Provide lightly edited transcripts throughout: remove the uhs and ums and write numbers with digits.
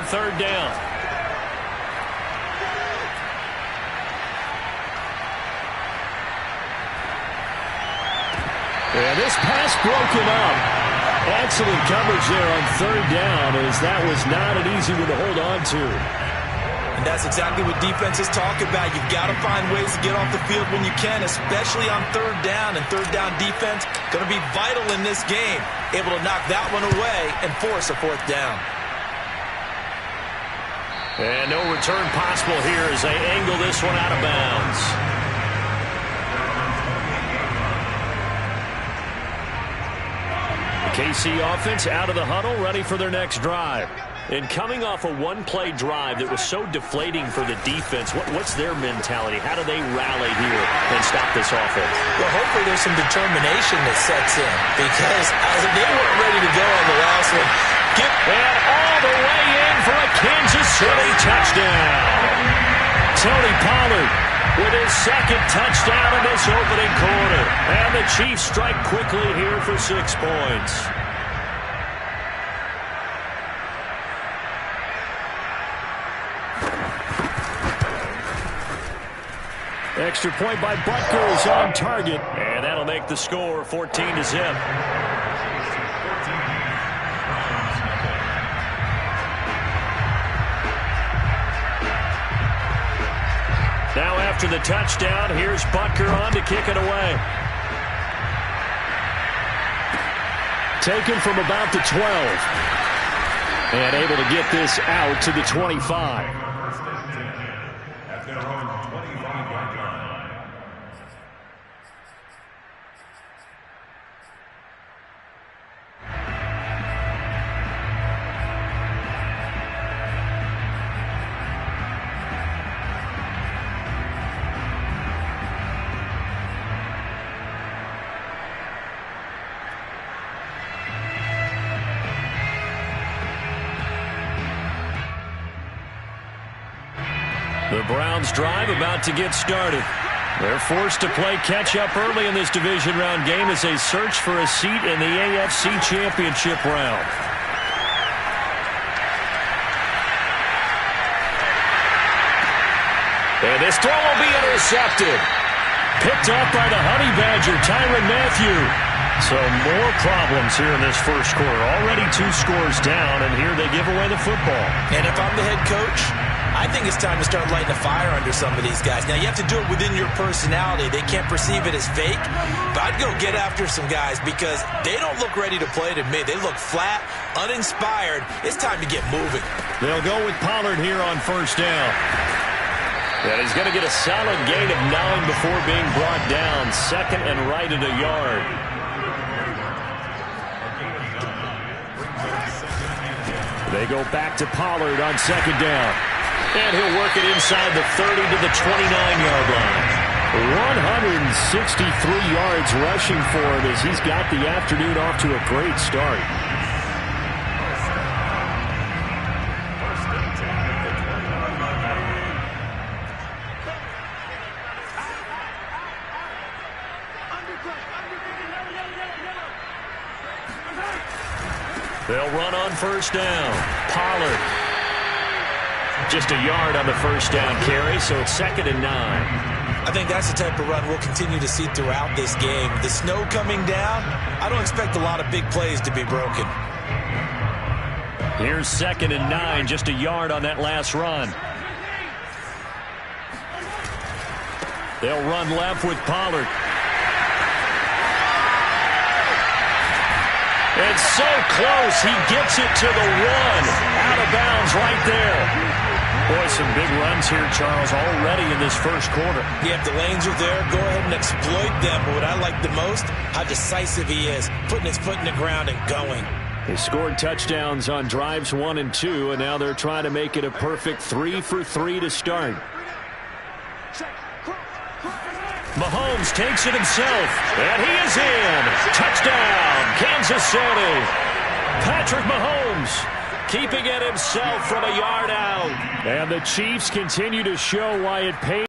on third down. And this pass broken up. Excellent coverage there on third down, as that was not an easy one to hold on to. And that's exactly what defenses talk about. You've got to find ways to get off the field when you can, especially on third down. And third down defense going to be vital in this game. Able to knock that one away and force a fourth down. And no return possible here as they angle this one out of bounds. KC offense out of the huddle, ready for their next drive. And coming off a one-play drive that was so deflating for the defense, what's their mentality? How do they rally here and stop this offense? Well, hopefully there's some determination that sets in, because they weren't ready to go on the last one. And all the way in for a Kansas City touchdown. Tony Pollard with his second touchdown in this opening quarter. And the Chiefs strike quickly here for 6 points. Extra point by Butker is on target. And that'll make the score 14-0. Now after the touchdown, here's Butker on to kick it away. Taken from about the 12. And able to get this out to the 25. The Browns drive about to get started. They're forced to play catch-up early in this division round game as they search for a seat in the AFC Championship round. And this throw will be intercepted. Picked off by the Honey Badger, Tyrann Mathieu. So more problems here in this first quarter. Already 2 scores down, and here they give away the football. And if I'm the head coach, I think it's time to start lighting a fire under some of these guys. Now, you have to do it within your personality. They can't perceive it as fake. But I'd go get after some guys because they don't look ready to play to me. They look flat, uninspired. It's time to get moving. They'll go with Pollard here on first down. And he's going to get a solid gain of 9 before being brought down. Second and right at a yard. They go back to Pollard on second down. And he'll work it inside the 30 to the 29-yard line. 163 yards rushing for him as he's got the afternoon off to a great start. They'll run on first down. Pollard. Just a yard on the first down carry, so it's 2nd and 9. I think that's the type of run we'll continue to see throughout this game. The snow coming down, I don't expect a lot of big plays to be broken. Here's 2nd and 9, just a yard on that last run. They'll run left with Pollard. And so close, he gets it to the 1. Out of bounds right there. Boy, some big runs here, Charles, already in this first quarter. Yeah, if the lanes are there, go ahead and exploit them. But what I like the most, how decisive he is, putting his foot in the ground and going. They scored touchdowns on drives 1 and 2, and now they're trying to make it a perfect 3 for 3 to start. Mahomes takes it himself, and he is in. Touchdown, Kansas City. Patrick Mahomes keeping it himself from a yard out. And the Chiefs continue to show why it pays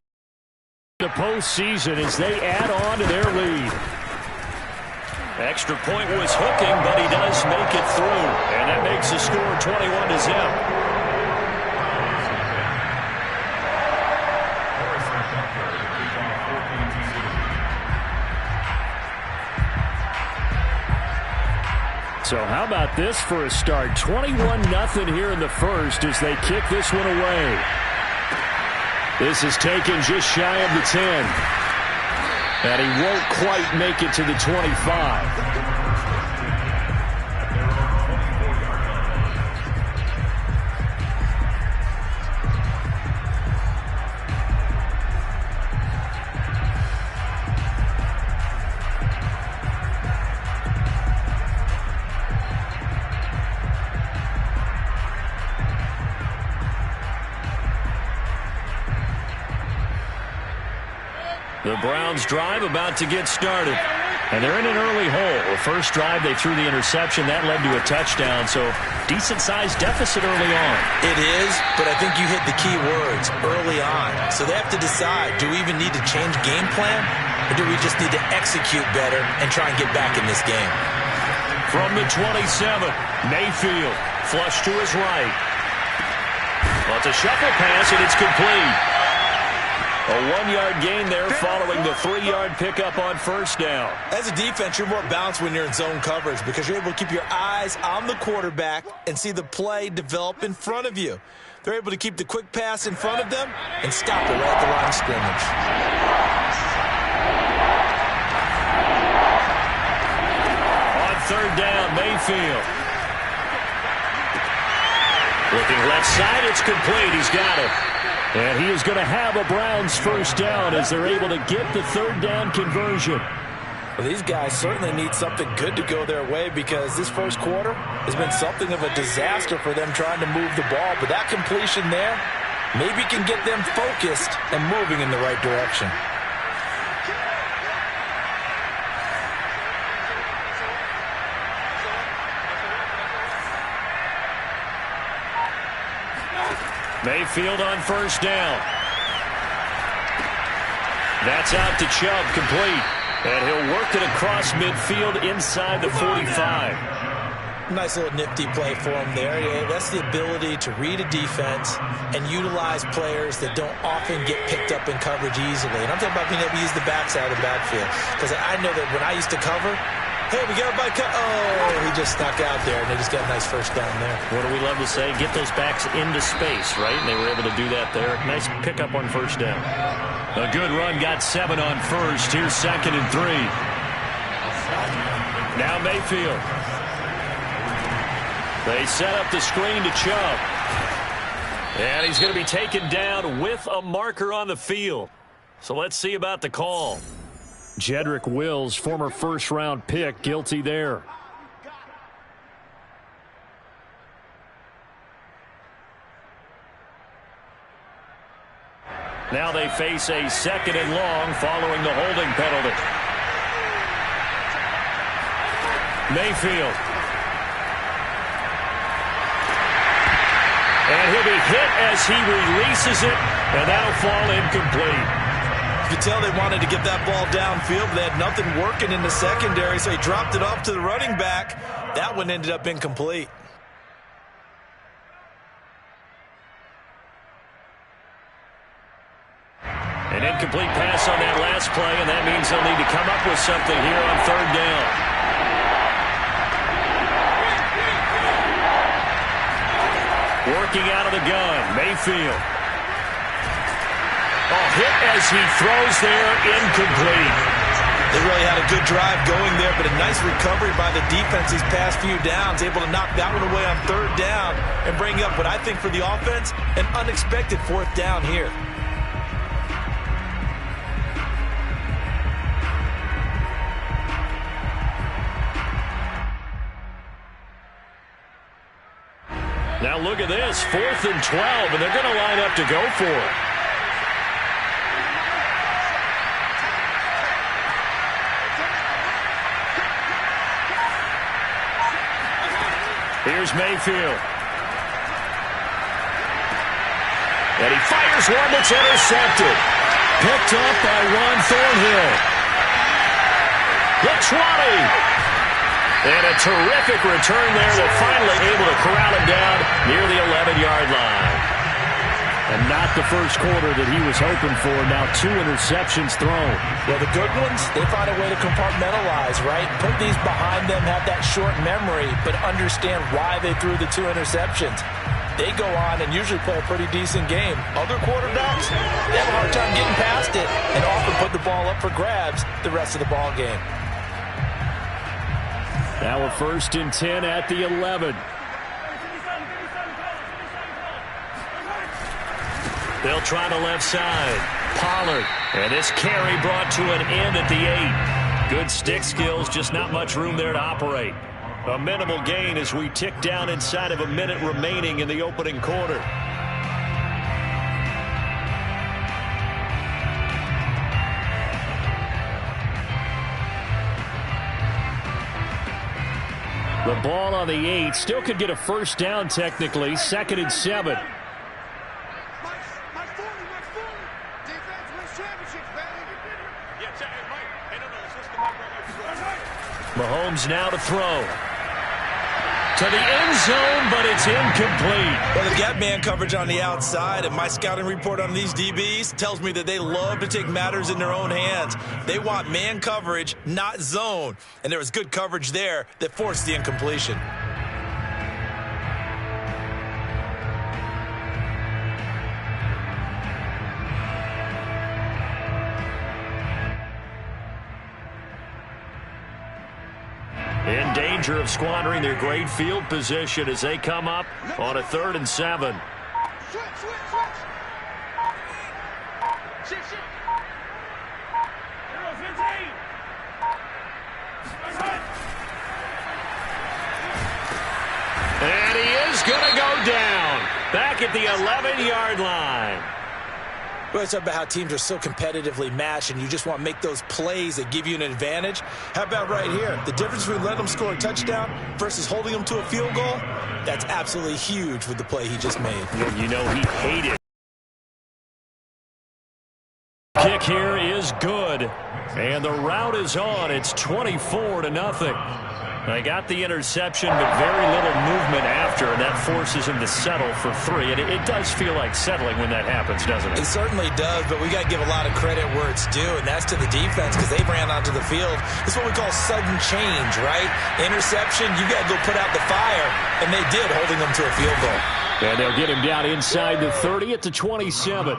the postseason as they add on to their lead. Extra point was hooking, but he does make it through. And that makes the score 21-0. So how about this for a start? 21-0 here in the first as they kick this one away. This is taken just shy of the 10. And he won't quite make it to the 25. The Browns drive about to get started. And they're in an early hole. The first drive, they threw the interception. That led to a touchdown. So decent-sized deficit early on. It is, but I think you hit the key words, early on. So they have to decide, do we even need to change game plan? Or do we just need to execute better and try and get back in this game? From the 27, Mayfield, flush to his right. Well, it's a shuffle pass, and it's complete. A 1-yard gain there following the 3-yard pickup on first down. As a defense, you're more balanced when you're in zone coverage because you're able to keep your eyes on the quarterback and see the play develop in front of you. They're able to keep the quick pass in front of them and stop it right at the line of scrimmage. On third down, Mayfield. Looking left side, it's complete. He's got it. And he is going to have a Browns first down as they're able to get the third down conversion. Well, these guys certainly need something good to go their way because this first quarter has been something of a disaster for them trying to move the ball. But that completion there maybe can get them focused and moving in the right direction. Mayfield on first down. That's out to Chubb, complete. And he'll work it across midfield inside the 45. Nice little nifty play for him there. Yeah, that's the ability to read a defense and utilize players that don't often get picked up in coverage easily. And I'm talking about being able to use the backside of the backfield. Because I know that when I used to cover, hey, we got everybody cut. Oh, he just snuck out there, and they just got a nice first down there. What do we love to say? Get those backs into space, right? And they were able to do that there. Nice pickup on first down. A good run, got 7 on first. Here's 2nd and 3. Now Mayfield. They set up the screen to Chubb. And he's going to be taken down with a marker on the field. So let's see about the call. Jedrick Wills, former first-round pick, guilty there. Now they face a 2nd and long following the holding penalty. Mayfield. And he'll be hit as he releases it, and that'll fall incomplete. You could tell they wanted to get that ball downfield, but they had nothing working in the secondary, so he dropped it off to the running back. That one ended up incomplete. An incomplete pass on that last play, and that means they'll need to come up with something here on third down. Working out of the gun, Mayfield. Oh, hit as he throws there, incomplete. They really had a good drive going there, but a nice recovery by the defense these past few downs, able to knock that one away on third down and bring up what I think for the offense, an unexpected 4th down here. Now look at this, 4th and 12, and they're going to line up to go for it. Here's Mayfield. And he fires one that's intercepted. Picked up by Juan Thornhill. The 20. And a terrific return there that finally able to corral him down near the 11-yard line. And not the first quarter that he was hoping for. Now 2 interceptions thrown. Well, the good ones, they find a way to compartmentalize, right? Put these behind them, have that short memory, but understand why they threw the 2 interceptions. They go on and usually play a pretty decent game. Other quarterbacks, they have a hard time getting past it and often put the ball up for grabs the rest of the ball game. Now a 1st and 10 at the 11. They'll try the left side. Pollard. And this carry brought to an end at the 8. Good stick skills, just not much room there to operate. A minimal gain as we tick down inside of a minute remaining in the opening quarter. The ball on the 8. Still could get a first down technically. 2nd and 7. Mahomes now to throw. To the end zone, but it's incomplete. Well, they've got man coverage on the outside, and my scouting report on these DBs tells me that they love to take matters in their own hands. They want man coverage, not zone. And there was good coverage there that forced the incompletion. In danger of squandering their great field position as they come up on a 3rd and 7. And he is going to go down. Back at the 11-yard line. Well, it's about how teams are so competitively matched and you just want to make those plays that give you an advantage. How about right here? The difference between letting them score a touchdown versus holding them to a field goal, that's absolutely huge with the play he just made. Well, you know he hated. Kick here is good. And the route is on. It's 24-0. They got the interception, but very little movement after, and that forces him to settle for 3. And it does feel like settling when that happens, doesn't it? It certainly does, but we got to give a lot of credit where it's due, and that's to the defense because they ran onto the field. It's what we call sudden change, right? Interception, you got to go put out the fire, and they did, holding them to a field goal. And they'll get him down inside the 30 at the 27.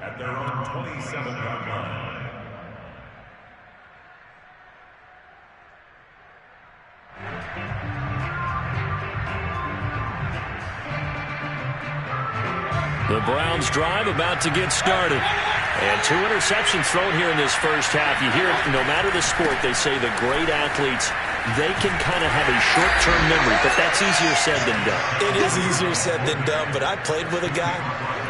At their own 27-yard line. The Browns drive about to get started. And 2 interceptions thrown here in this first half. You hear it, no matter the sport, they say the great athletes, they can kind of have a short-term memory, but that's easier said than done. It is easier said than done, but I played with a guy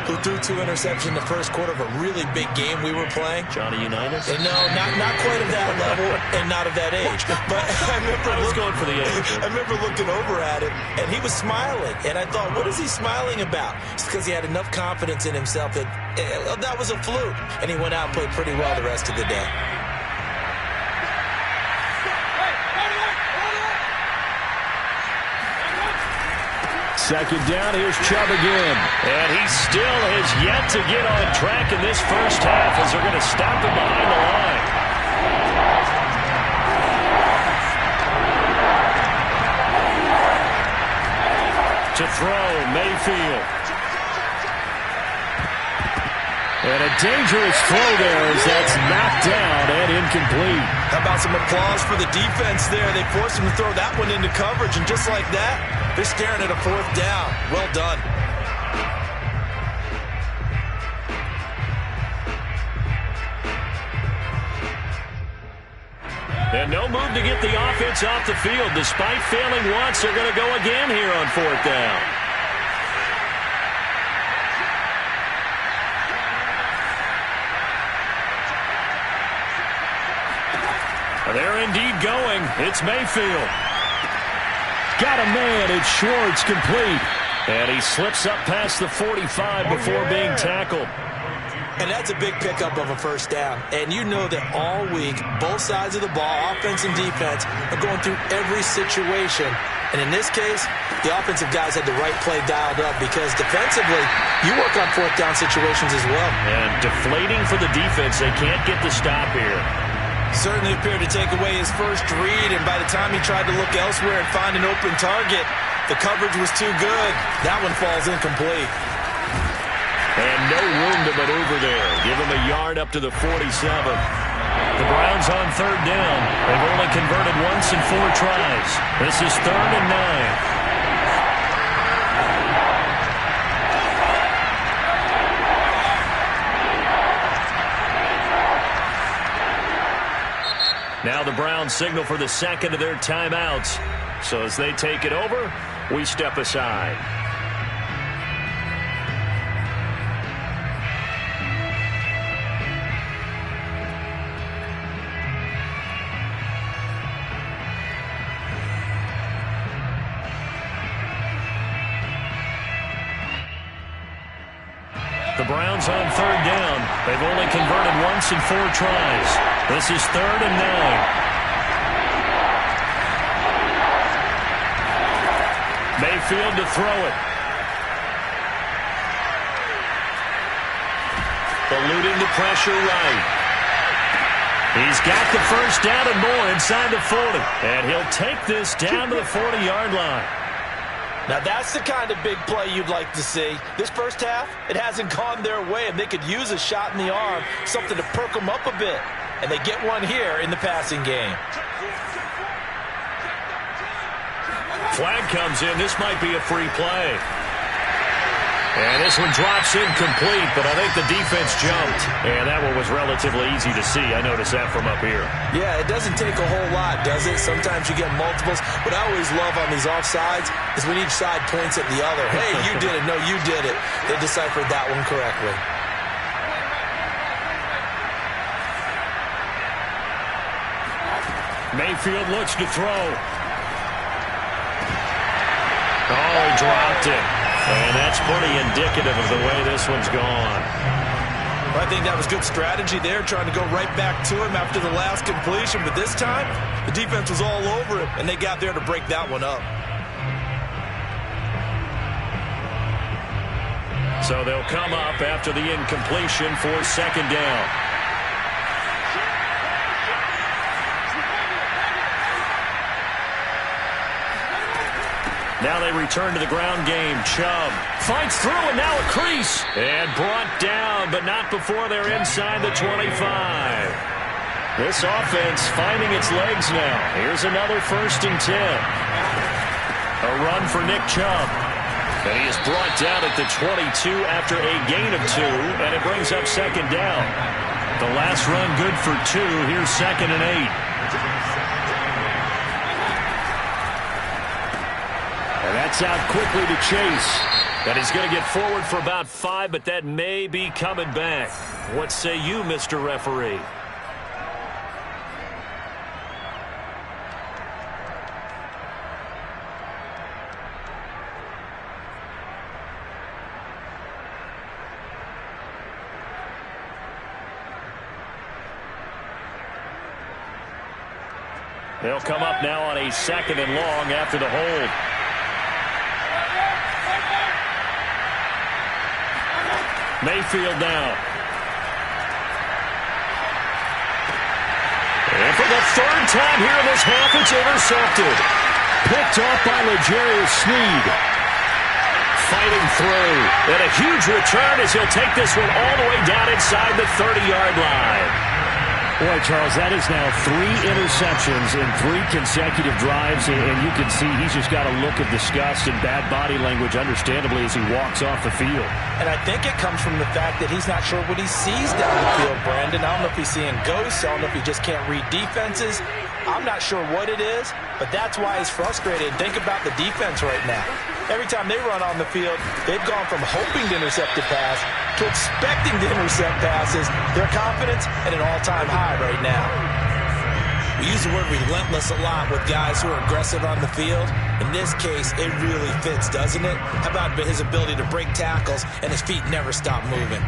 who threw 2 interceptions in the first quarter of a really big game we were playing. Johnny Unitas? And no, not quite of that level and not of that age. But I was going for the age. I remember looking over at him, and he was smiling. And I thought, what is he smiling about? It's because he had enough confidence in himself that that was a fluke. And he went out and played pretty well the rest of the day. Second down, here's Chubb again. And he still has yet to get on track in this first half as they're going to stop him behind the line. To throw, Mayfield. And a dangerous throw there as that's knocked down and incomplete. How about some applause for the defense there? They forced him to throw that one into coverage, and just like that, they're staring at a 4th down. Well done. And no move to get the offense off the field. Despite failing once, they're going to go again here on 4th down. They're indeed going. It's Mayfield. Got a man. It's Schwartz, complete. And he slips up past the 45 before being tackled. And that's a big pickup of a first down. And you know that all week, both sides of the ball, offense and defense, are going through every situation. And in this case, the offensive guys had the right play dialed up because defensively, you work on fourth down situations as well. And deflating for the defense. They can't get the stop here. Certainly appeared to take away his first read, and by the time he tried to look elsewhere and find an open target, the coverage was too good. That one falls incomplete. And no room to maneuver there. Give him a yard up to the 47. The Browns on third down. They've only converted once in 4 tries. This is 3rd and 9. Now the Browns signal for the second of their timeouts. So as they take it over, we step aside. The Browns on third down. They've only converted once in 4 tries. This is 3rd and 9. Mayfield to throw it. Eluding the pressure right. He's got the first down and more inside the 40. And he'll take this down to the 40-yard line. Now, that's the kind of big play you'd like to see. This first half, it hasn't gone their way, and they could use a shot in the arm, something to perk them up a bit. And they get one here in the passing game. Flag comes in. This might be a free play. And this one drops incomplete, but I think the defense jumped. And that one was relatively easy to see. I noticed that from up here. Yeah, it doesn't take a whole lot, does it? Sometimes you get multiples. What I always love on these offsides is when each side points at the other. Hey, you did it. No, you did it. They deciphered that one correctly. Mayfield looks to throw. Oh, he dropped it. And that's pretty indicative of the way this one's gone. Well, I think that was good strategy there, trying to go right back to him after the last completion. But this time, the defense was all over him, and they got there to break that one up. So they'll come up after the incompletion for 2nd down. Now they return to the ground game. Chubb fights through, and now a crease. And brought down, but not before they're inside the 25. This offense finding its legs now. Here's another 1st and 10. A run for Nick Chubb. And he is brought down at the 22 after a gain of 2, and it brings up 2nd down. The last run good for 2. Here's 2nd and 8. And that's out quickly to Chase. And he's going to get forward for about 5, but that may be coming back. What say you, Mr. Referee? They'll come up now on a 2nd and long after the hold. Mayfield now. And for the 3rd time here in this half, it's intercepted. Picked off by L'Jarius Sneed. Fighting through. And a huge return as he'll take this one all the way down inside the 30-yard line. Boy, Charles, that is now 3 interceptions in 3 consecutive drives, and you can see he's just got a look of disgust and bad body language, understandably, as he walks off the field. And I think it comes from the fact that he's not sure what he sees down the field, Brandon. I don't know if he's seeing ghosts. I don't know if he just can't read defenses. I'm not sure what it is, but that's why he's frustrated. Think about the defense right now. Every time they run on the field, they've gone from hoping to intercept a pass to expecting to intercept passes. Their confidence at an all-time high right now. We use the word relentless a lot with guys who are aggressive on the field. In this case, it really fits, doesn't it? How about his ability to break tackles and his feet never stop moving?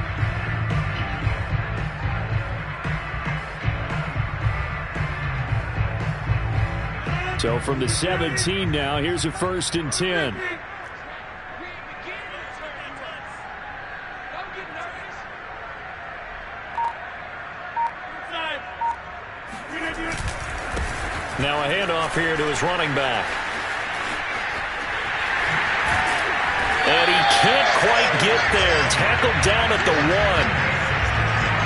So from the 17 now, here's a 1st and 10. Now a handoff here to his running back. And he can't quite get there. Tackled down at the 1.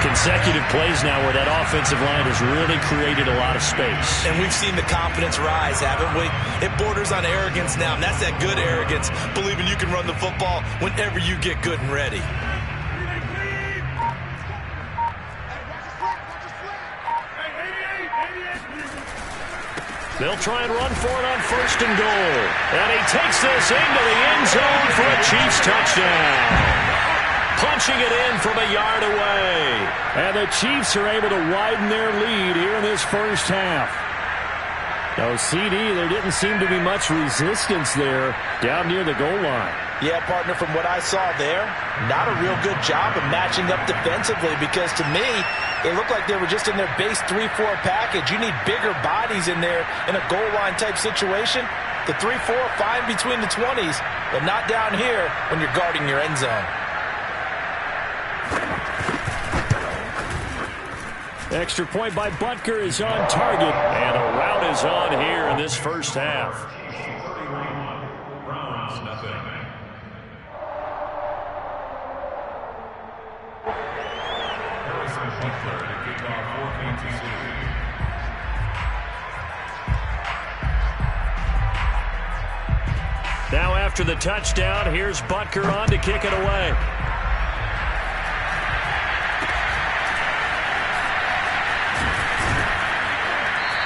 Consecutive plays now where that offensive line has really created a lot of space. And we've seen the confidence rise, haven't we? It borders on arrogance now, and that's that good arrogance, believing you can run the football whenever you get good and ready. They'll try and run for it on 1st and goal. And he takes this into the end zone for a Chiefs touchdown. Punching it in from a yard away. And the Chiefs are able to widen their lead here in this first half. No CD, there didn't seem to be much resistance there down near the goal line. Yeah, partner, from what I saw there, not a real good job of matching up defensively because to me, it looked like they were just in their base 3-4 package. You need bigger bodies in there in a goal line type situation. The 3-4, fine between the 20s, but not down here when you're guarding your end zone. Extra point by Butker is on target. And the route is on here in this first half. Now after the touchdown, here's Butker on to kick it away.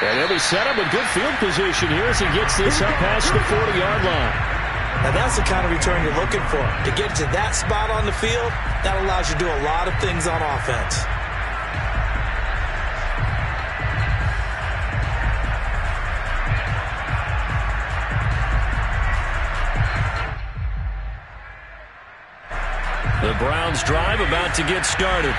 And he'll be set up a good field position here as he gets this up past the 40-yard line. Now that's the kind of return you're looking for. To get to that spot on the field, that allows you to do a lot of things on offense. The Browns drive about to get started.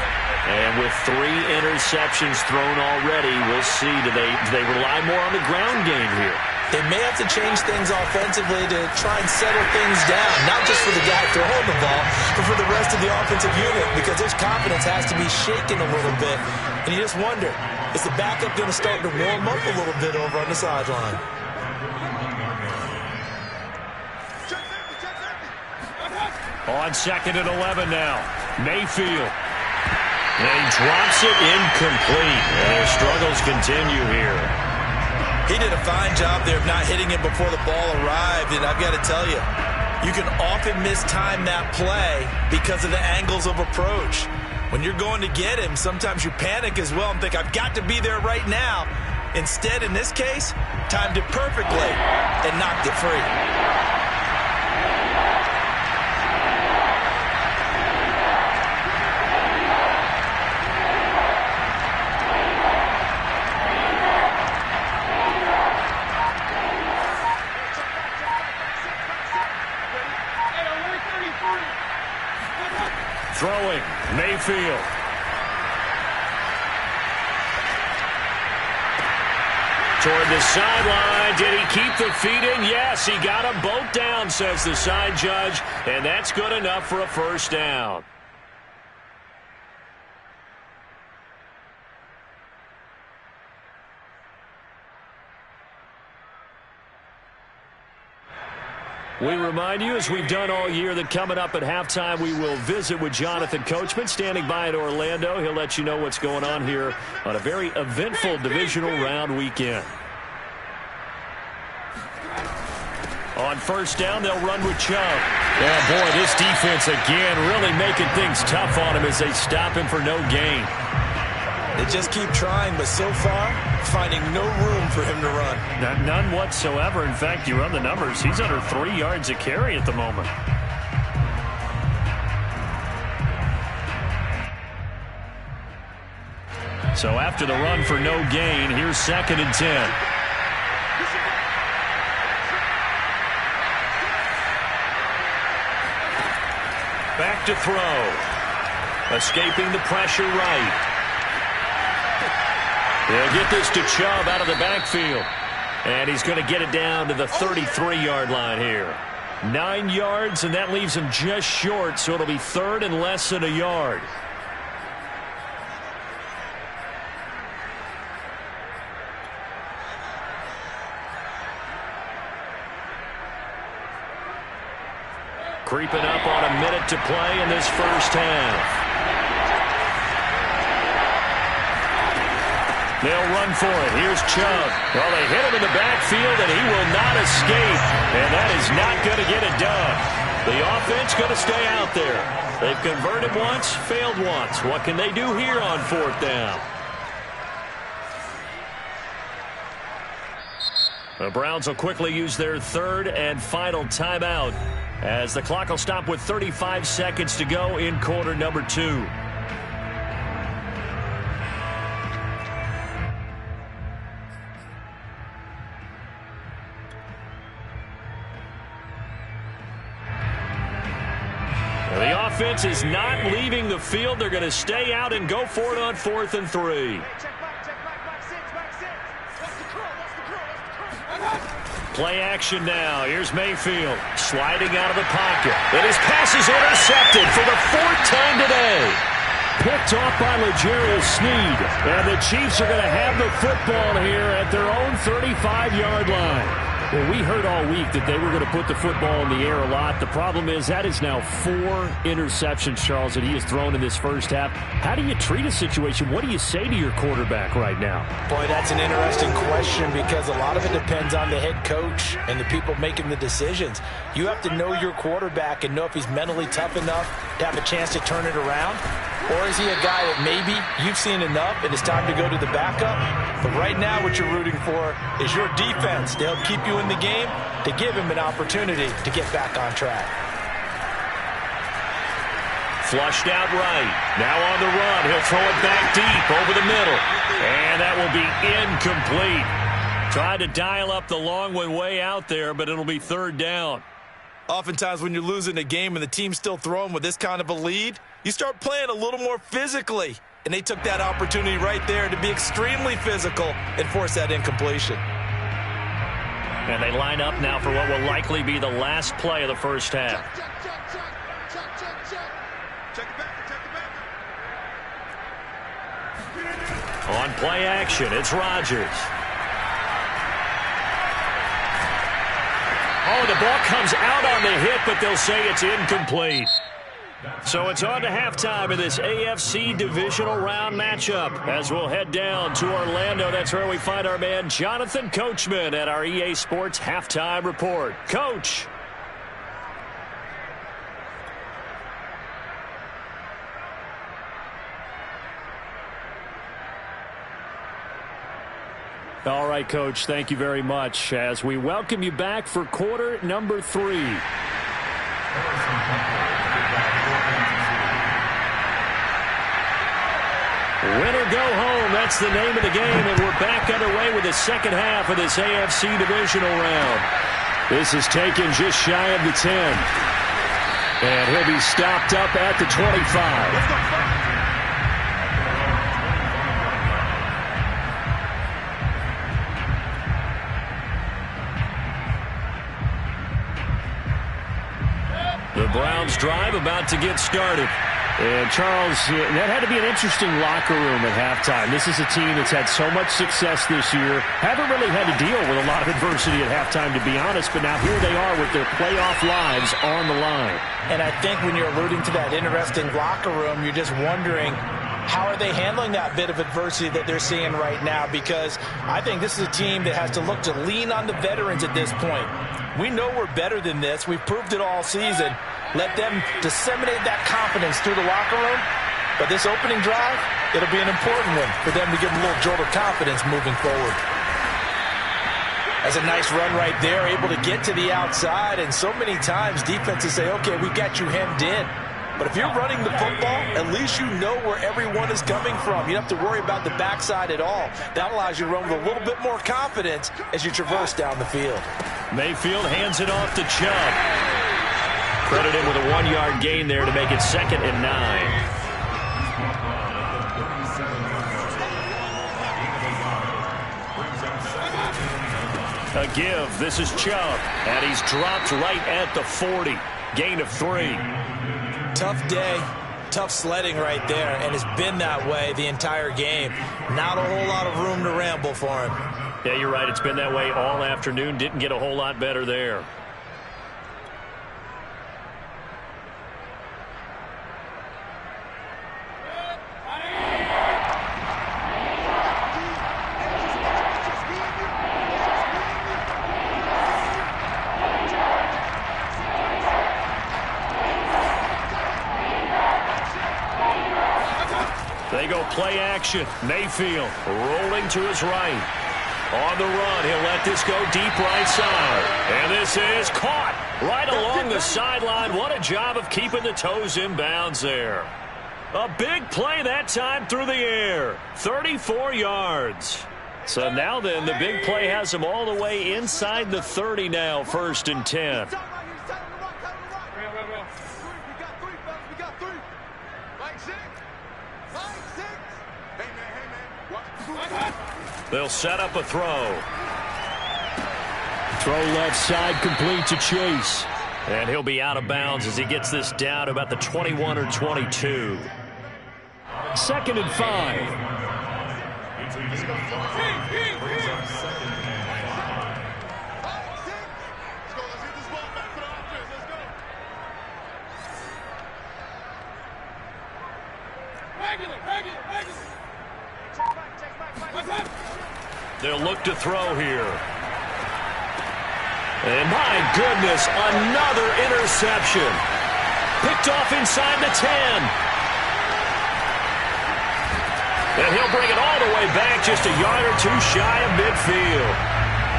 And with 3 interceptions thrown already, we'll see. Do they rely more on the ground game here? They may have to change things offensively to try and settle things down, not just for the guy throwing the ball, but for the rest of the offensive unit, because his confidence has to be shaken a little bit. And you just wonder, is the backup going to start to warm up a little bit over on the sideline? On 2nd and 11 now, Mayfield. And he drops it incomplete. And their struggles continue here. He did a fine job there of not hitting it before the ball arrived. And I've got to tell you, you can often mistime that play because of the angles of approach. When you're going to get him, sometimes you panic as well and think, I've got to be there right now. Instead, in this case, timed it perfectly and knocked it free. Throwing, Mayfield. Toward the sideline. Did he keep the feet in? Yes, he got them both down, says the side judge. And that's good enough for a first down. We remind you, as we've done all year, that coming up at halftime, we will visit with Jonathan Coachman, standing by in Orlando. He'll let you know what's going on here on a very eventful divisional round weekend. On first down, they'll run with Chubb. Yeah, boy, this defense again really making things tough on him as they stop him for no gain. They just keep trying, but so far, finding no room for him to run. None whatsoever. In fact, you run the numbers. He's under 3 yards a carry at the moment. So after the run for no gain, here's 2nd and 10. Back to throw. Escaping the pressure right. They'll get this to Chubb out of the backfield. And he's going to get it down to the 33-yard line here. 9 yards, and that leaves him just short, so it'll be third and less than a yard. Creeping up on a minute to play in this first half. They'll run for it. Here's Chubb. Well, they hit him in the backfield, and he will not escape. And that is not going to get it done. The offense going to stay out there. They've converted once, failed once. What can they do here on fourth down? The Browns will quickly use their third and final timeout as the clock will stop with 35 seconds to go in quarter number 2. The offense is not leaving the field. They're going to stay out and go for it on 4th and 3. Play action now. Here's Mayfield sliding out of the pocket. And his pass is intercepted for the 4th time today. Picked off by L'Jarius Sneed. And the Chiefs are going to have the football here at their own 35-yard line. Well, we heard all week that they were going to put the football in the air a lot. The problem is that is now 4 interceptions, Charles, that he has thrown in this first half. How do you treat a situation? What do you say to your quarterback right now? Boy, that's an interesting question because a lot of it depends on the head coach and the people making the decisions. You have to know your quarterback and know if he's mentally tough enough to have a chance to turn it around. Or is he a guy that maybe you've seen enough and it's time to go to the backup? But right now what you're rooting for is your defense. They'll keep you in the game to give him an opportunity to get back on track. Flushed out right. Now on the run. He'll throw it back deep over the middle. And that will be incomplete. Tried to dial up the long one way out there, but it'll be 3rd down. Oftentimes when you're losing a game and the team's still throwing with this kind of a lead, you start playing a little more physically. And they took that opportunity right there to be extremely physical and force that incompletion. And they line up now for what will likely be the last play of the first half. On play action, it's Rodgers. Oh, the ball comes out on the hit, but they'll say it's incomplete. So it's on to halftime in this AFC divisional round matchup as we'll head down to Orlando. That's where we find our man Jonathan Coachman at our EA Sports Halftime Report. Coach. All right, Coach, thank you very much as we welcome you back for quarter number 3. Win or go home, that's the name of the game, and we're back underway with the second half of this AFC divisional round. This is taken just shy of the 10. And he'll be stopped up at the 25. The Browns drive about to get started. And, Charles, that had to be an interesting locker room at halftime. This is a team that's had so much success this year. Haven't really had to deal with a lot of adversity at halftime, to be honest. But now here they are with their playoff lives on the line. And I think when you're alluding to that interesting locker room, you're just wondering, how are they handling that bit of adversity that they're seeing right now? Because I think this is a team that has to look to lean on the veterans at this point. We know we're better than this. We've proved it all season. Let them disseminate that confidence through the locker room. But this opening drive, it'll be an important one for them to give them a little jolt of confidence moving forward. That's a nice run right there, able to get to the outside. And so many times defenses say, okay, we got you hemmed in. But if you're running the football, at least you know where everyone is coming from. You don't have to worry about the backside at all. That allows you to run with a little bit more confidence as you traverse down the field. Mayfield hands it off to Chubb. Credit him with a 1-yard gain there to make it 2nd and 9. A give. This is Chubb. And he's dropped right at the 40. Gain of 3. Tough day. Tough sledding right there, and it's been that way the entire game. Not a whole lot of room to ramble for him. Yeah, you're right. It's been that way all afternoon. Didn't get a whole lot better there. They go play action. Mayfield rolling to his right. On the run, he'll let this go deep right side. And this is caught right along the sideline. What a job of keeping the toes in bounds there. A big play that time through the air. 34 yards. So now then, the big play has him all the way inside the 30 now, 1st and 10. They'll set up a throw. Throw left side, complete to Chase. And he'll be out of bounds as he gets this down to about the 21 or 22. 2nd and 5. They'll look to throw here. And my goodness, another interception. Picked off inside the 10. And he'll bring it all the way back just a yard or two shy of midfield.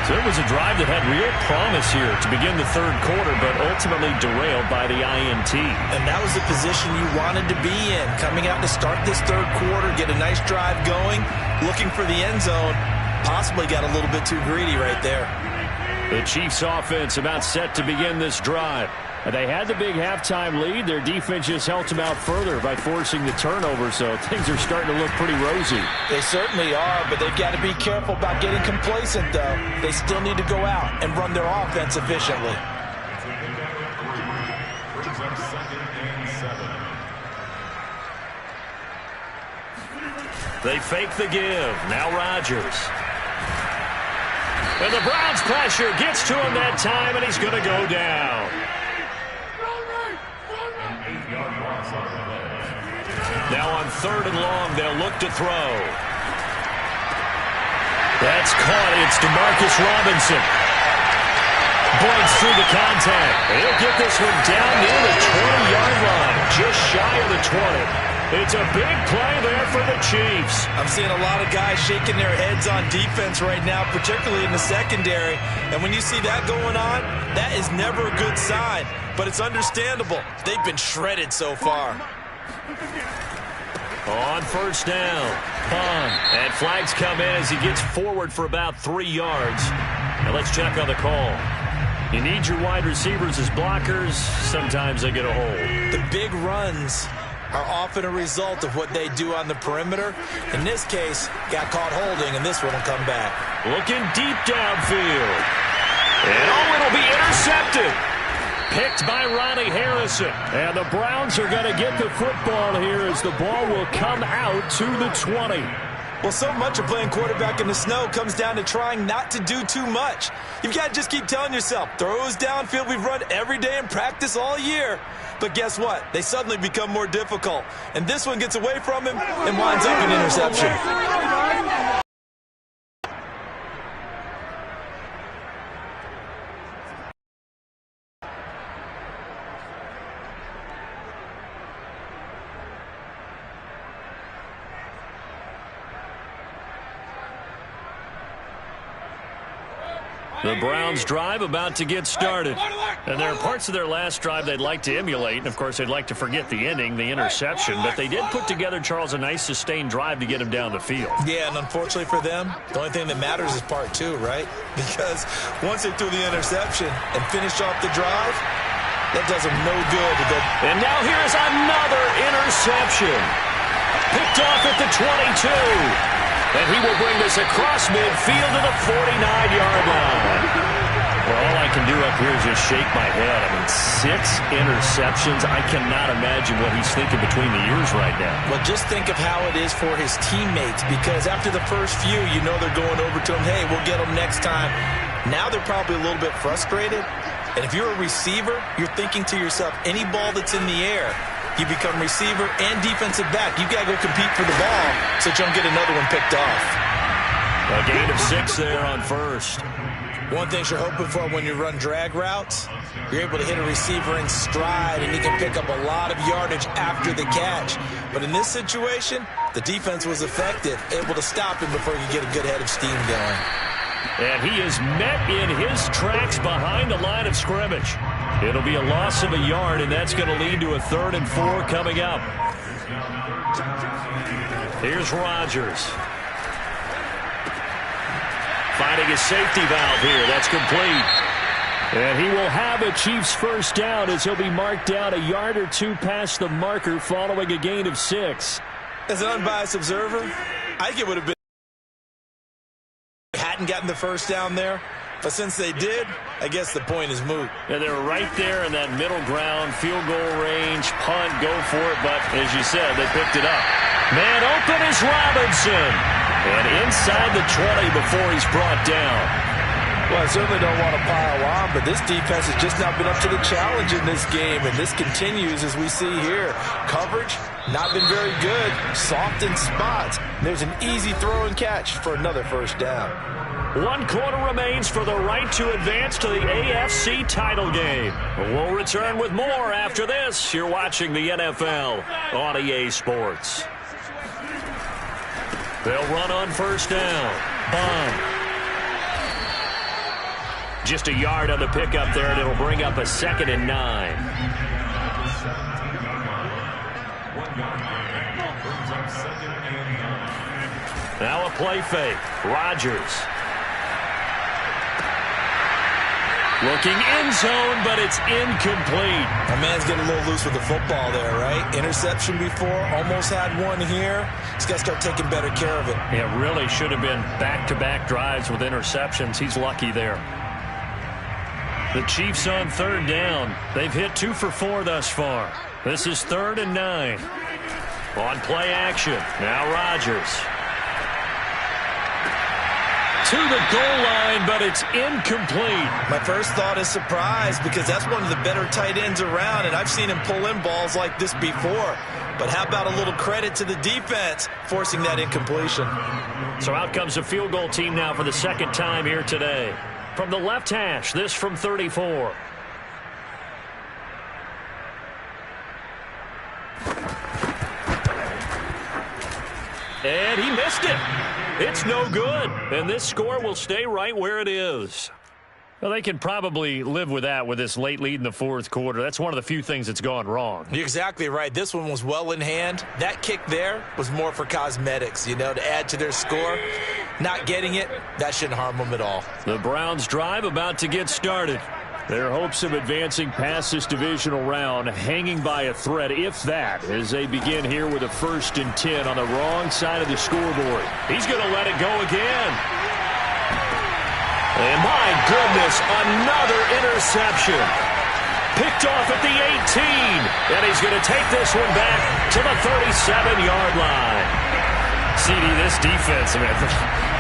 So it was a drive that had real promise here to begin the 3rd quarter, but ultimately derailed by the INT. And that was the position you wanted to be in. Coming out to start this 3rd quarter, get a nice drive going, looking for the end zone. Possibly got a little bit too greedy right there. The Chiefs offense about set to begin this drive. And they had the big halftime lead. Their defense just helped them out further by forcing the turnover, so things are starting to look pretty rosy. They certainly are, but they've got to be careful about getting complacent, though. They still need to go out and run their offense efficiently. They fake the give. Now Rodgers. And the Browns pressure gets to him that time, and he's going to go down. Now on 3rd and long, they'll look to throw. That's caught. It's DeMarcus Robinson. Breaks through the contact. He'll get this one down near the 20-yard line, just shy of the 20. It's a big play there for the Chiefs. I'm seeing a lot of guys shaking their heads on defense right now, particularly in the secondary. And when you see that going on, that is never a good sign. But it's understandable. They've been shredded so far. On 1st down, punt. And flags come in as he gets forward for about 3 yards. Now let's check on the call. You need your wide receivers as blockers. Sometimes they get a hold. The big runs are often a result of what they do on the perimeter. In this case, got caught holding, and this one will come back. Looking deep downfield. And it'll be intercepted. Picked by Ronnie Harrison. And the Browns are going to get the football here as the ball will come out to the 20. Well, so much of playing quarterback in the snow comes down to trying not to do too much. You've got to just keep telling yourself, throws downfield we've run every day in practice all year. But guess what? They suddenly become more difficult. And this one gets away from him and winds up an interception. The Browns drive about to get started. And there are parts of their last drive they'd like to emulate. And, of course, they'd like to forget the ending, the interception. But they did put together, Charles, a nice sustained drive to get him down the field. Yeah, and unfortunately for them, the only thing that matters is part 2, right? Because once they threw the interception and finished off the drive, that does them no good to go. And now here's another interception. Picked off at the 22. And he will bring this across midfield to the 49-yard line. Well, all I can do up here is just shake my head. I mean, 6 interceptions. I cannot imagine what he's thinking between the ears right now. Well, just think of how it is for his teammates, because after the first few, you know they're going over to him, hey, we'll get him next time. Now they're probably a little bit frustrated. And if you're a receiver, you're thinking to yourself, any ball that's in the air, you become receiver and defensive back. You've got to go compete for the ball so that you don't get another one picked off. A gain of 6 there on first. One thing you're hoping for when you run drag routes, you're able to hit a receiver in stride, and he can pick up a lot of yardage after the catch. But in this situation, the defense was effective, able to stop him before he could get a good head of steam going. And he is met in his tracks behind the line of scrimmage. It'll be a loss of a yard, and that's going to lead to a 3rd and 4 coming up. Here's Rodgers. Finding a safety valve here. That's complete. And he will have a Chiefs first down as he'll be marked down a yard or 2 past the marker following a gain of 6. As an unbiased observer, I think it would have been hadn't gotten the first down there. But since they did, I guess the point is moot. Yeah, they were right there in that middle ground, field goal range, punt, go for it. But as you said, they picked it up. Man open is Robinson. And inside the 20 before he's brought down. Well, I certainly don't want to pile on, but this defense has just not been up to the challenge in this game, and this continues as we see here. Coverage, not been very good. Soft in spots. There's an easy throw and catch for another first down. 1 quarter remains for the right to advance to the AFC title game. We'll return with more after this. You're watching the NFL on EA Sports. They'll run on first down. Bond. Just a yard on the pickup there, and it'll bring up a 2nd and 9. Now a play fake. Rodgers. Looking end zone, but it's incomplete. My man's getting a little loose with the football there, right? Interception before, almost had one here. He's got to start taking better care of it. Yeah, really should have been back-to-back drives with interceptions. He's lucky there. The Chiefs on 3rd down. They've hit 2 for 4 thus far. This is 3rd and 9. On play action. Now Rodgers. To the goal line, but it's incomplete. My first thought is surprise, because that's one of the better tight ends around, and I've seen him pull in balls like this before. But how about a little credit to the defense forcing that incompletion? So out comes a field goal team now for the 2nd time here today. From the left hash, this from 34. And he missed it. It's no good. And this score will stay right where it is. Well, they can probably live with that with this late lead in the 4th quarter. That's one of the few things that's gone wrong. You're exactly right. This one was well in hand. That kick there was more for cosmetics, you know, to add to their score. Not getting it, that shouldn't harm them at all. The Browns' drive about to get started. Their hopes of advancing past this divisional round hanging by a thread, if that, as they begin here with a 1st and 10 on the wrong side of the scoreboard. He's going to let it go again. And my goodness, another interception. Picked off at the 18. And he's going to take this one back to the 37-yard line. CD, this defense, I mean,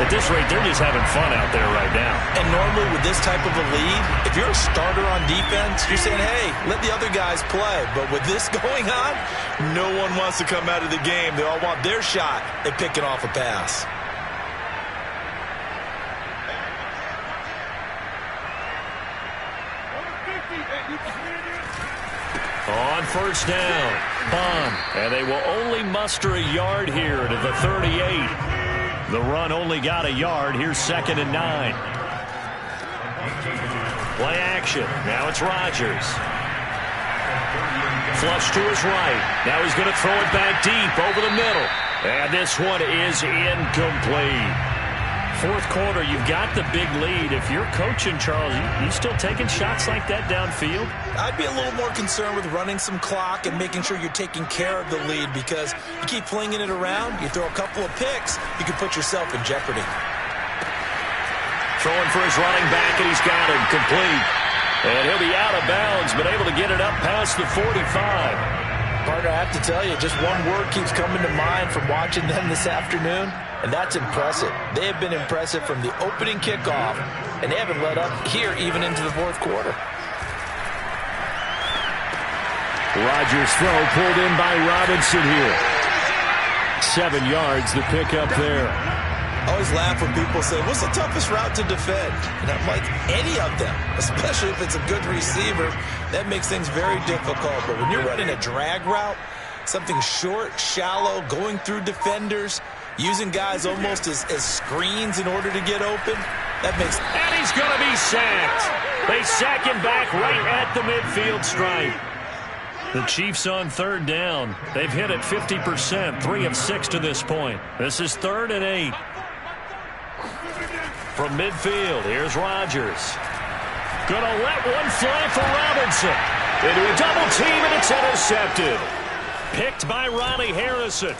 at this rate, they're just having fun out there right now. And normally with this type of a lead, if you're a starter on defense, you're saying, hey, let the other guys play. But with this going on, no one wants to come out of the game. They all want their shot at picking off a pass. On first down, Bond, and they will only muster a yard here to the 38. The run only got a yard. Here's 2nd and 9. Play action. Now it's Rodgers. Flush to his right. Now he's going to throw it back deep over the middle. And this one is incomplete. fourth quarter, you've got the big lead. If you're coaching, Charles, you still taking shots like that downfield? I'd be a little more concerned with running some clock and making sure you're taking care of the lead, because you keep flinging it around, you throw a couple of picks, you can put yourself in jeopardy. Throwing for his running back, and he's got him complete. And he'll be out of bounds, but able to get it up past the 45. Partner, I have to tell you, just one word keeps coming to mind from watching them this afternoon, and that's impressive. They have been impressive from the opening kickoff, and they haven't let up here even into the fourth quarter. Rodgers' throw pulled in by Robinson here. 7 yards, the pickup there. I always laugh when people say, what's the toughest route to defend? And I'm like, any of them, especially if it's a good receiver. That makes things very difficult. But when you're running a drag route, something short, shallow, going through defenders, using guys almost as screens in order to get open, that makes... And he's going to be sacked. They sack him back right at the midfield stripe. The Chiefs on third down. They've hit it 50%, 3 of 6 to this point. This is 3rd and 8. From midfield, here's Rodgers. Gonna let one fly for Robinson. Into a double team, and it's intercepted. Picked by Ronnie Harrison.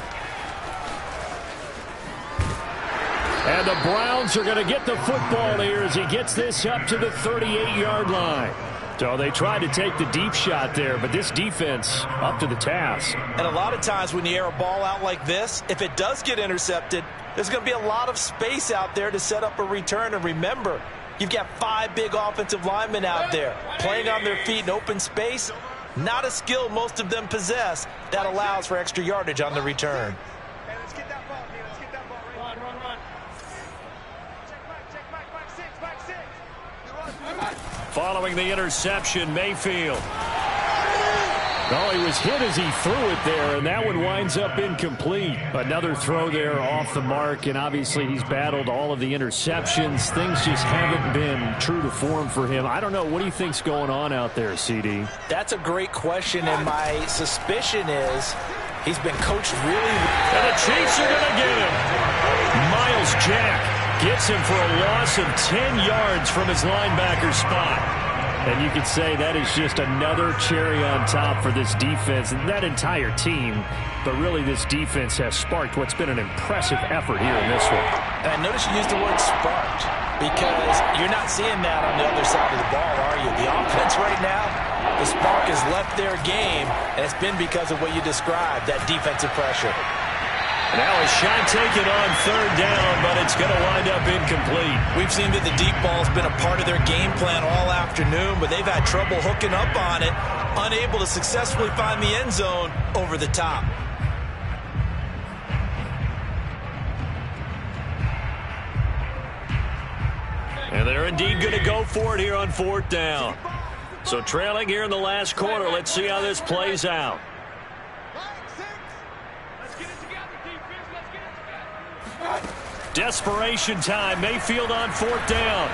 And the Browns are going to get the football here as he gets this up to the 38-yard line. So they tried to take the deep shot there, but this defense up to the task. And a lot of times when you air a ball out like this, if it does get intercepted, there's going to be a lot of space out there to set up a return. And remember, you've got 5 big offensive linemen out there playing on their feet in open space. Not a skill most of them possess that allows for extra yardage on the return. Hey, let's get that ball, man. Let's get that ball. Run. Check back 6. Following the interception, Mayfield. Oh, he was hit as he threw it there, and that one winds up incomplete. Another throw there off the mark, and obviously he's battled all of the interceptions. Things just haven't been true to form for him. I don't know. What do you think's going on out there, CD? That's a great question, and my suspicion is he's been coached really well. And the Chiefs are going to get him. Miles Jack gets him for a loss of 10 yards from his linebacker spot. And you could say that is just another cherry on top for this defense and that entire team. But really, this defense has sparked what's been an impressive effort here in this one. And notice you used the word sparked, because you're not seeing that on the other side of the ball, are you? The offense right now, the spark has left their game, and it's been because of what you described, that defensive pressure. Now a shot taken on third down, but it's going to wind up incomplete. We've seen that the deep ball's been a part of their game plan all afternoon, but they've had trouble hooking up on it, unable to successfully find the end zone over the top. And they're indeed going to go for it here on fourth down. So trailing here in the last quarter, let's see how this plays out. Desperation time. Mayfield on fourth down.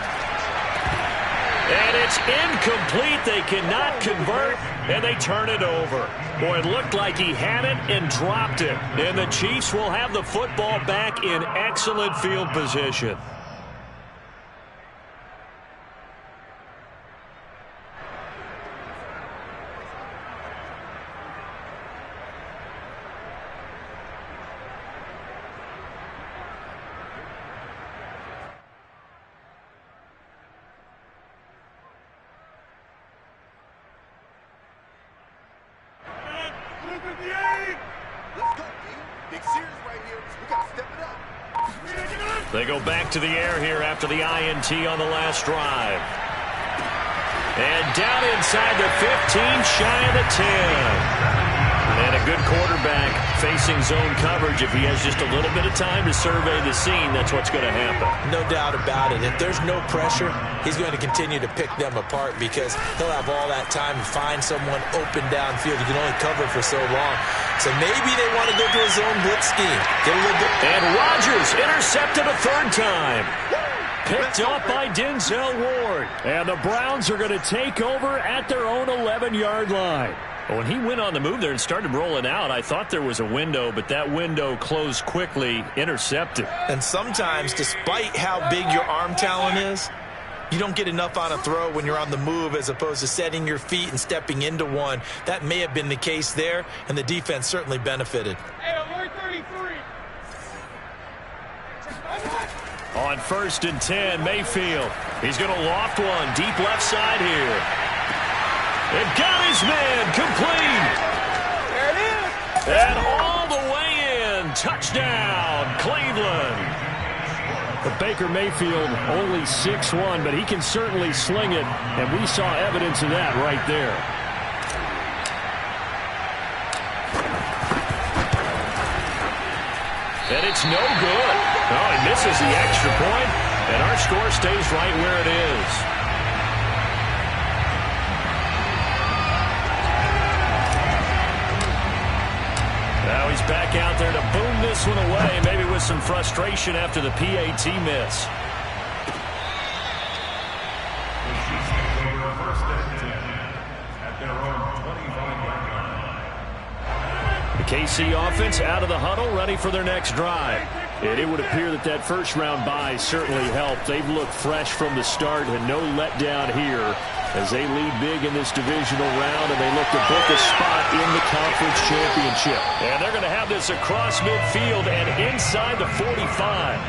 And it's incomplete. They cannot convert, and they turn it over. Boy, it looked like he had it and dropped it. And the Chiefs will have the football back in excellent field position. They go back to the air here after the INT on the last drive. And down inside the 15, shy of the 10. And a good quarterback facing zone coverage. If he has just a little bit of time to survey the scene, that's what's going to happen. No doubt about it. If there's no pressure, he's going to continue to pick them apart because he'll have all that time to find someone open downfield. You can only cover for so long. So maybe they want to go to a zone blitz scheme. Get a little bit. And Rodgers intercepted a third time. Picked up by Denzel Ward. And the Browns are going to take over at their own 11-yard line. When he went on the move there and started rolling out, I thought there was a window, but that window closed quickly, intercepted. And sometimes, despite how big your arm talent is, you don't get enough on a throw when you're on the move as opposed to setting your feet and stepping into one. That may have been the case there, and the defense certainly benefited. On 1st and 10, Mayfield. He's going to loft one deep left side here. They've got his man complete. There it is. And all the way in. Touchdown, Cleveland. But Baker Mayfield only 6'1", but he can certainly sling it, and we saw evidence of that right there. And it's no good. Oh, he misses the extra point, and our score stays right where it is. Now he's back out there to boom this one away, maybe with some frustration after the PAT miss. The KC offense out of the huddle, ready for their next drive. And it would appear that that first-round bye certainly helped. They've looked fresh from the start and no letdown here as they lead big in this divisional round, and they look to book a spot in the conference championship. And they're going to have this across midfield and inside the 45.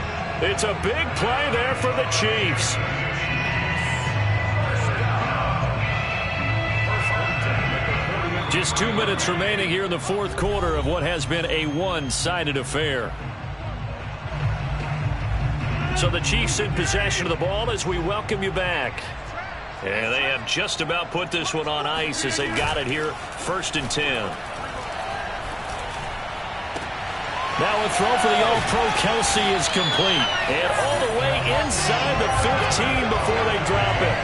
It's a big play there for the Chiefs. Just 2 minutes remaining here in the fourth quarter of what has been a one-sided affair. So the Chiefs in possession of the ball as we welcome you back. And they have just about put this one on ice as they've got it here, 1st and 10. Now a throw for the All-Pro Kelsey is complete. And all the way inside the 15 before they drop it.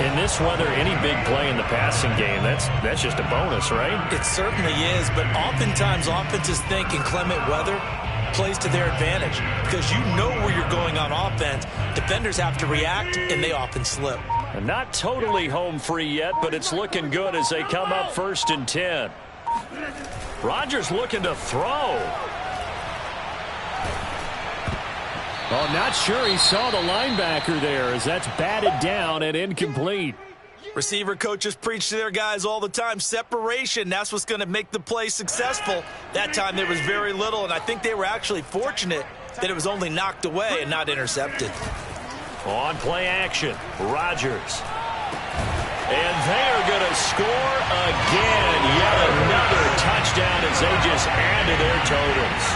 In this weather, any big play in the passing game, that's just a bonus, right? It certainly is, but oftentimes offenses think in clement weather plays to their advantage because you know where you're going on offense. Defenders have to react, and they often slip. And not totally home free yet, but it's looking good as they come up 1st and 10. Rodgers looking to throw. Oh, not sure he saw the linebacker there as that's batted down and incomplete. Receiver coaches preach to their guys all the time. Separation, that's what's going to make the play successful. That time there was very little, and I think they were actually fortunate that it was only knocked away and not intercepted. On play action, Rodgers. And they are going to score again. Yet another touchdown as they just add to their totals.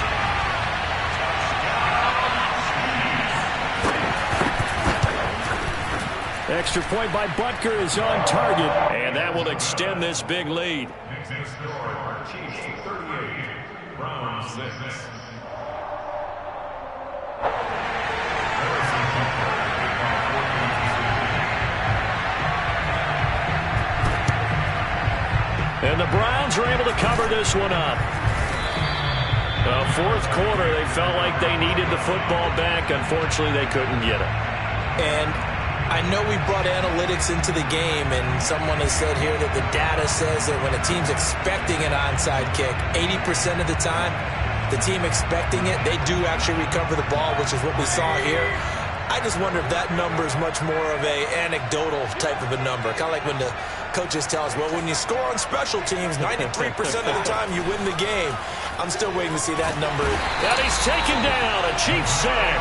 Extra point by Butker is on target, and that will extend this big lead. Next score, Chiefs 38, Browns 6. And the Browns are able to cover this one up. Fourth quarter, they felt like they needed the football back. Unfortunately, they couldn't get it. And I know we brought analytics into the game, and someone has said here that the data says that when a team's expecting an onside kick, 80% of the time, the team expecting it, they do actually recover the ball, which is what we saw here. I just wonder if that number is much more of a anecdotal type of a number. Kind of like when the coaches tell us, well, when you score on special teams, 93% of the time you win the game. I'm still waiting to see that number. And he's taken down, a Chiefs sack.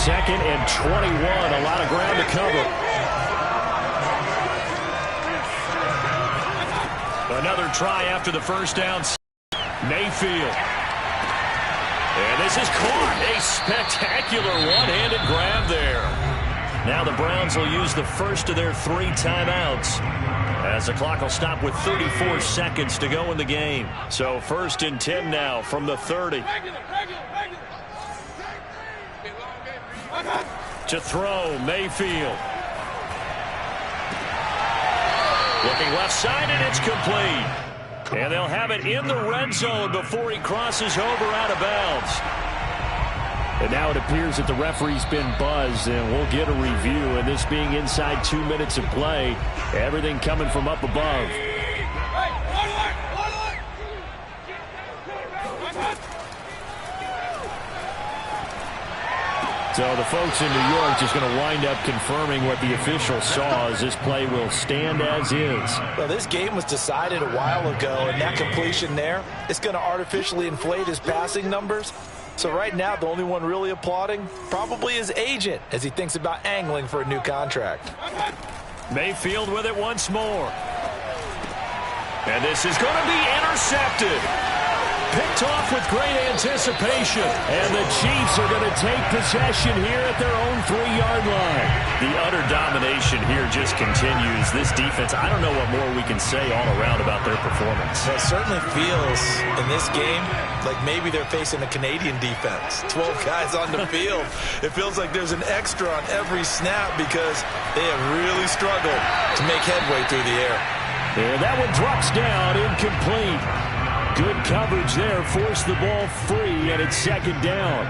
2nd and 21, a lot of ground to cover. Another try after the first down. Mayfield. And this is caught. A spectacular one-handed grab there. Now the Browns will use the first of their 3 timeouts as the clock will stop with 34 seconds to go in the game. So 1st and 10 now from the 30. To throw, Mayfield. Looking left side, and it's complete. And they'll have it in the red zone before he crosses over out of bounds. And now it appears that the referee's been buzzed, and we'll get a review. And this being inside 2 minutes of play, everything coming from up above. So the folks in New York just going to wind up confirming what the official saw, as this play will stand as is. Well, this game was decided a while ago, and that completion there, it's going to artificially inflate his passing numbers. So right now, the only one really applauding probably his agent as he thinks about angling for a new contract. Mayfield with it once more. And this is going to be intercepted. Picked off with great anticipation. And the Chiefs are going to take possession here at their own 3-yard line. The utter domination here just continues. This defense, I don't know what more we can say all around about their performance. Well, it certainly feels in this game like maybe they're facing a Canadian defense. 12 guys on the field. It feels like there's an extra on every snap because they have really struggled to make headway through the air. And that one drops down, incomplete. Good coverage there, forced the ball free, and it's second down.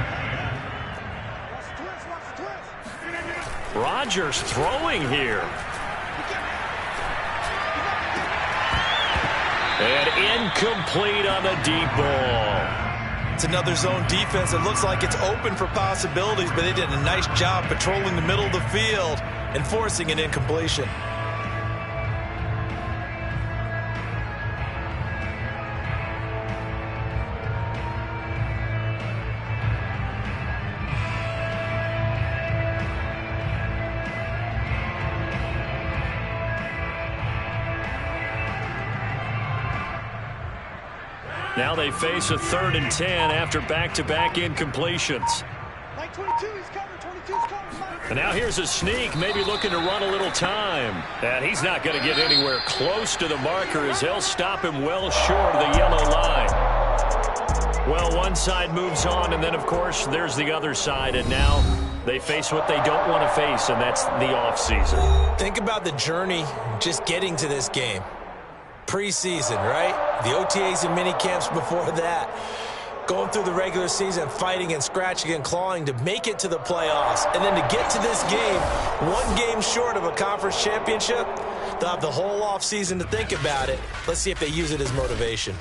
Rodgers throwing here. And incomplete on the deep ball. It's another zone defense. It looks like it's open for possibilities, but they did a nice job patrolling the middle of the field and forcing an incompletion. Now they face a 3rd and 10 after back-to-back incompletions. And now here's a sneak, maybe looking to run a little time. And he's not going to get anywhere close to the marker as they'll stop him well short of the yellow line. Well, one side moves on, and then, of course, there's the other side. And now they face what they don't want to face, and that's the offseason. Think about the journey just getting to this game. Preseason, right? The OTAs and mini camps before that. Going through the regular season, fighting and scratching and clawing to make it to the playoffs. And then to get to this game, one game short of a conference championship, they'll have the whole offseason to think about it. Let's see if they use it as motivation.